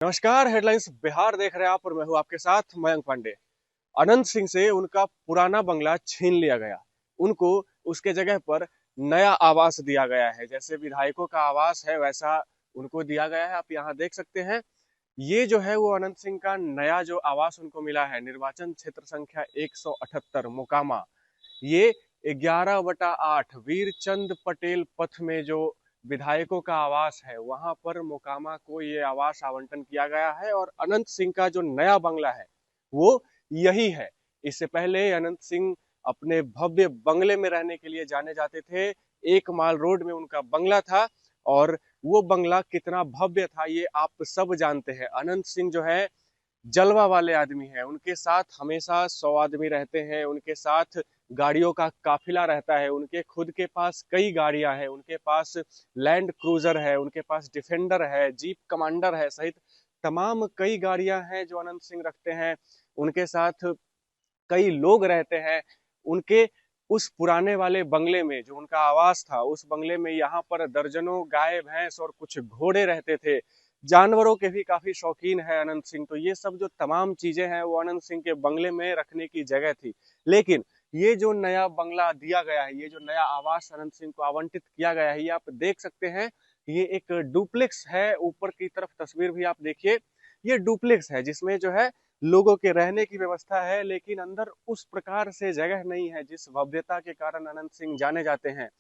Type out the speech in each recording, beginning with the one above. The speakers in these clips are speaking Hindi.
नमस्कार। हेडलाइंस बिहार देख रहे हैं आप और मैं हूं आपके साथ मयंक पांडे। अनंत सिंह से उनका पुराना बंगला छीन लिया गया। उनको उसके जगह पर नया आवास दिया गया है। जैसे विधायकों का आवास है वैसा उनको दिया गया है। आप यहाँ देख सकते हैं। ये जो है वो अनंत सिंह का नया जो आवास उनको मिला है, निर्वाचन क्षेत्र संख्या 178 मोकामा। ये 11/8 वीरचंद पटेल पथ में जो विधायकों का आवास है वहां पर मोकामा को ये आवास आवंटन किया गया है। और अनंत सिंह का जो नया बंगला है वो यही है। इससे पहले अनंत सिंह अपने भव्य बंगले में रहने के लिए जाने जाते थे। एक माल रोड में उनका बंगला था और वो बंगला कितना भव्य था ये आप सब जानते हैं। अनंत सिंह जो है जलवा वाले आदमी है। उनके साथ हमेशा 100 आदमी रहते हैं। उनके साथ गाड़ियों का काफिला रहता है। उनके खुद के पास कई गाड़ियां हैं। उनके पास लैंड क्रूजर है, उनके पास डिफेंडर है, जीप कमांडर है सहित तमाम कई गाड़ियां हैं जो अनंत सिंह रखते हैं। उनके साथ कई लोग रहते हैं। उनके उस पुराने वाले बंगले में जो उनका आवास था, उस बंगले में यहाँ पर दर्जनों गाय भैंस और कुछ घोड़े रहते थे। जानवरों के भी काफी शौकीन है अनंत सिंह। तो ये सब जो तमाम चीजें हैं वो अनंत सिंह के बंगले में रखने की जगह थी। लेकिन ये जो नया बंगला दिया गया है, ये जो नया आवास अनंत सिंह को आवंटित किया गया है, ये आप देख सकते हैं। ये एक डुप्लेक्स है। ऊपर की तरफ तस्वीर भी आप देखिए। ये डुप्लेक्स है जिसमें जो है लोगों के रहने की व्यवस्था है, लेकिन अंदर उस प्रकार से जगह नहीं है। जिस भव्यता के कारण अनंत सिंह जाने जाते हैं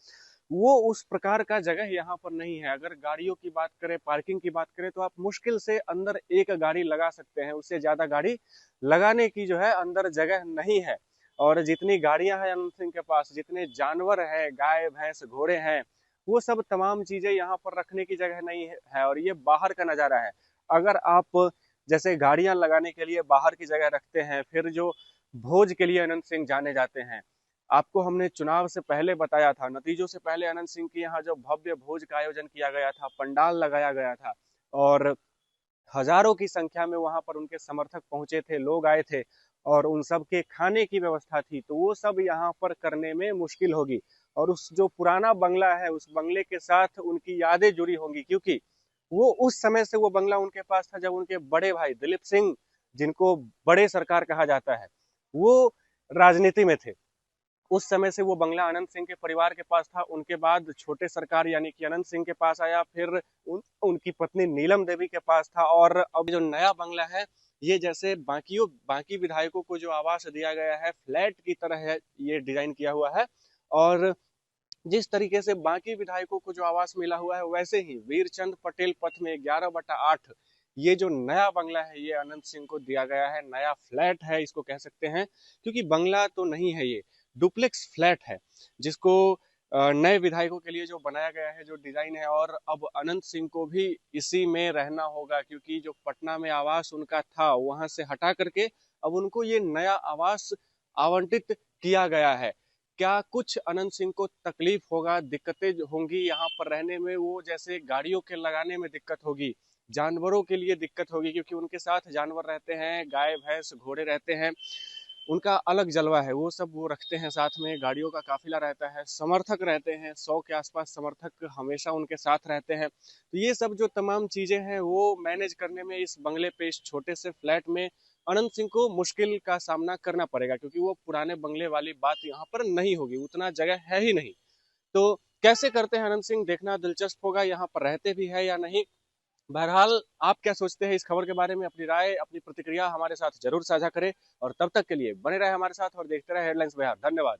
वो उस प्रकार का जगह यहाँ पर नहीं है। अगर गाड़ियों की बात करें, पार्किंग की बात करें, तो आप मुश्किल से अंदर एक गाड़ी लगा सकते हैं। उससे ज्यादा गाड़ी लगाने की जो है अंदर जगह नहीं है। और जितनी गाड़ियां हैं अनंत सिंह के पास, जितने जानवर हैं, गाय भैंस घोड़े हैं, वो सब तमाम चीजें यहाँ पर रखने की जगह नहीं है। और ये बाहर का नजारा है। अगर आप जैसे गाड़ियां लगाने के लिए बाहर की जगह रखते हैं, फिर जो भोज के लिए अनंत सिंह जाने जाते हैं, आपको हमने चुनाव से पहले बताया था, नतीजों से पहले अनंत सिंह के यहाँ जो भव्य भोज का आयोजन किया गया था, पंडाल लगाया गया था और हजारों की संख्या में वहां पर उनके समर्थक पहुंचे थे, लोग आए थे और उन सब के खाने की व्यवस्था थी। तो वो सब यहाँ पर करने में मुश्किल होगी। और उस जो पुराना बंगला है उस बंगले के साथ उनकी यादें जुड़ी होंगी, क्योंकि वो उस समय से वो बंगला उनके पास था जब उनके बड़े भाई दिलीप सिंह, जिनको बड़े सरकार कहा जाता है, वो राजनीति में थे। उस समय से वो बंगला अनंत सिंह के परिवार के पास था। उनके बाद छोटे सरकार यानी कि अनंत सिंह के पास आया, फिर उनकी पत्नी नीलम देवी के पास था। और अब जो नया बंगला है ये जैसे बाकी विधायकों को जो आवास दिया गया है फ्लैट की तरह है, ये डिजाइन किया हुआ है। और जिस तरीके से बाकी विधायकों को जो आवास मिला हुआ है वैसे ही वीरचंद पटेल पथ में 11/8 ये जो नया बंगला है ये अनंत सिंह को दिया गया है। नया फ्लैट है इसको कह सकते हैं, क्योंकि बंगला तो नहीं है, ये डुप्लेक्स फ्लैट है जिसको नए विधायकों के लिए जो बनाया गया है, जो डिजाइन है। और अब अनंत सिंह को भी इसी में रहना होगा, क्योंकि जो पटना में आवास उनका था वहां से हटा करके अब उनको ये नया आवास आवंटित किया गया है। क्या कुछ अनंत सिंह को तकलीफ होगा, दिक्कतें होंगी यहाँ पर रहने में, वो जैसे गाड़ियों के लगाने में दिक्कत होगी, जानवरों के लिए दिक्कत होगी, क्योंकि उनके साथ जानवर रहते हैं, गाय भैंस घोड़े रहते हैं। उनका अलग जलवा है, वो सब वो रखते हैं साथ में। गाड़ियों का काफिला रहता है, समर्थक रहते हैं, 100 के आसपास समर्थक हमेशा उनके साथ रहते हैं। तो ये सब जो तमाम चीजें हैं वो मैनेज करने में इस बंगले पे, इस छोटे से फ्लैट में अनंत सिंह को मुश्किल का सामना करना पड़ेगा, क्योंकि वो पुराने बंगले वाली बात यहाँ पर नहीं होगी, उतना जगह है ही नहीं। तो कैसे करते हैं अनंत सिंह, देखना दिलचस्प होगा। यहाँ पर रहते भी है या नहीं। बहरहाल, आप क्या सोचते हैं इस खबर के बारे में? अपनी राय, अपनी प्रतिक्रिया हमारे साथ जरूर साझा करें। और तब तक के लिए बने रहे हमारे साथ और देखते रहे हेडलाइंस बिहार। धन्यवाद।